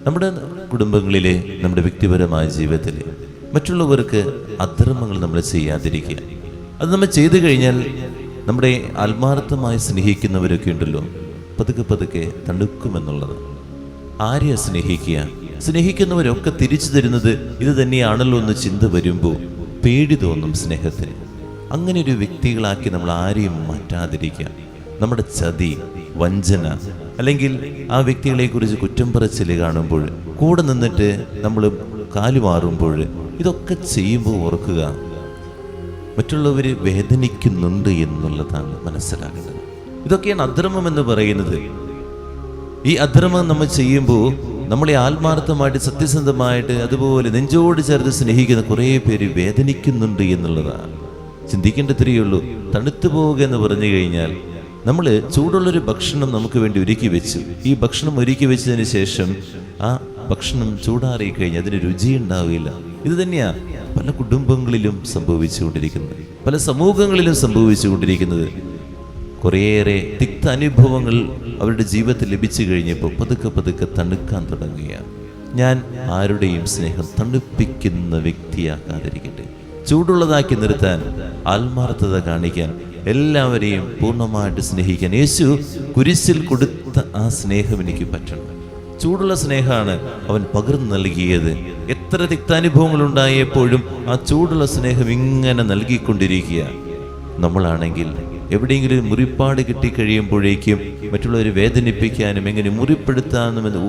നമ്മുടെ കുടുംബങ്ങളിലെ, നമ്മുടെ വ്യക്തിപരമായ ജീവിതത്തിൽ മറ്റുള്ളവർക്ക് അധർമ്മങ്ങൾ നമ്മൾ ചെയ്യാതിരിക്കുക. അത് നമ്മൾ ചെയ്തു കഴിഞ്ഞാൽ നമ്മുടെ ആത്മാർത്ഥമായി സ്നേഹിക്കുന്നവരൊക്കെ ഉണ്ടല്ലോ, പതുക്കെ പതുക്കെ തണുക്കുമെന്നുള്ളത്. ആരെയാ സ്നേഹിക്കുക? സ്നേഹിക്കുന്നവരൊക്കെ തിരിച്ചു തരുന്നത് ഇത് തന്നെയാണല്ലോ എന്ന് ചിന്ത വരുമ്പോൾ പേടി തോന്നും സ്നേഹത്തിന്. അങ്ങനെ ഒരു വ്യക്തികളാക്കി നമ്മൾ ആരെയും മാറ്റാതിരിക്കുക. നമ്മുടെ ചതി, വഞ്ചന, അല്ലെങ്കിൽ ആ വ്യക്തികളെക്കുറിച്ച് കുറ്റം പറച്ചിൽ കാണുമ്പോൾ കൂടെ നിന്നിട്ട് നമ്മൾ കാലുമാറുമ്പോൾ ഇതൊക്കെ ചെയ്യുമ്പോൾ ഓർക്കുക, മറ്റുള്ളവർ വേദനിക്കുന്നുണ്ട് എന്നുള്ളതാണ് മനസ്സിലാക്കുന്നത്. ഇതൊക്കെയാണ് അധർമ്മം എന്ന് പറയുന്നത്. ഈ അധർമ്മം നമ്മൾ ചെയ്യുമ്പോൾ നമ്മളെ ആത്മാർത്ഥമായിട്ട്, സത്യസന്ധമായിട്ട്, അതുപോലെ നെഞ്ചോട് ചേർത്ത് സ്നേഹിക്കുന്ന കുറേ പേര് വേദനിക്കുന്നുണ്ട് എന്നുള്ളതാണ്. ചിന്തിക്കേണ്ടത്രയേ ഉള്ളൂ. തണുത്തു പോവുക എന്ന് പറഞ്ഞു കഴിഞ്ഞാൽ, നമ്മൾ ചൂടുള്ളൊരു ഭക്ഷണം നമുക്ക് വേണ്ടി ഒരുക്കി വെച്ചു. ഈ ഭക്ഷണം ഒരുക്കി വെച്ചതിന് ശേഷം ആ ഭക്ഷണം ചൂടാറി കഴിഞ്ഞാൽ അതിന് രുചി ഉണ്ടാവില്ല. ഇത് തന്നെയാണ് പല കുടുംബങ്ങളിലും സംഭവിച്ചുകൊണ്ടിരിക്കുന്നത്, പല സമൂഹങ്ങളിലും സംഭവിച്ചുകൊണ്ടിരിക്കുന്നത്. കുറേയേറെ തിക്ത അനുഭവങ്ങൾ അവരുടെ ജീവിതത്തിൽ ലഭിച്ചു കഴിഞ്ഞപ്പോൾ പതുക്കെ പതുക്കെ തണുക്കാൻ തുടങ്ങുകയാണ്. ഞാൻ ആരുടെയും സ്നേഹം തണുപ്പിക്കുന്ന വ്യക്തിയാക്കാതിരിക്കട്ടെ. ചൂടുള്ളതാക്കി നിർത്താൻ, ആത്മാർത്ഥത കാണിക്കാൻ, എല്ലാവരെയും പൂർണ്ണമായിട്ട് സ്നേഹിക്കാൻ യേശു കുരിശിൽ കൊടുത്ത ആ സ്നേഹം എനിക്ക് പറ്റണം. ചൂടുള്ള സ്നേഹമാണ് അവൻ പകർന്നു നൽകിയത്. എത്ര തിക്താനുഭവങ്ങൾ ഉണ്ടായപ്പോഴും ആ ചൂടുള്ള സ്നേഹം ഇങ്ങനെ നൽകിക്കൊണ്ടിരിക്കുക. നമ്മളാണെങ്കിൽ എവിടെയെങ്കിലും മുറിപ്പാട് കിട്ടിക്കഴിയുമ്പോഴേക്കും മറ്റുള്ളവരെ വേദനിപ്പിക്കാനും എങ്ങനെ മുറിപ്പെടുത്താനും എന്ന്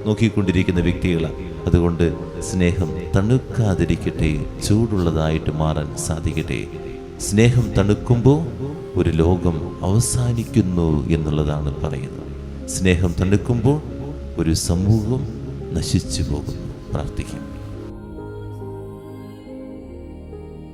നോക്കിക്കൊണ്ടിരിക്കുന്ന വ്യക്തികളാണ്. അതുകൊണ്ട് സ്നേഹം തണുക്കാതിരിക്കട്ടെ, ചൂടുള്ളതായിട്ട് മാറാൻ സാധിക്കട്ടെ. സ്നേഹം തണുക്കുമ്പോൾ ഒരു ലോകം അവസാനിക്കുന്നു എന്നുള്ളതാണ് പറയുന്നത്. സ്നേഹം തണുക്കുമ്പോൾ ഒരു സമൂഹം നശിച്ചു പോകുന്നു. പ്രാർത്ഥിക്കാം.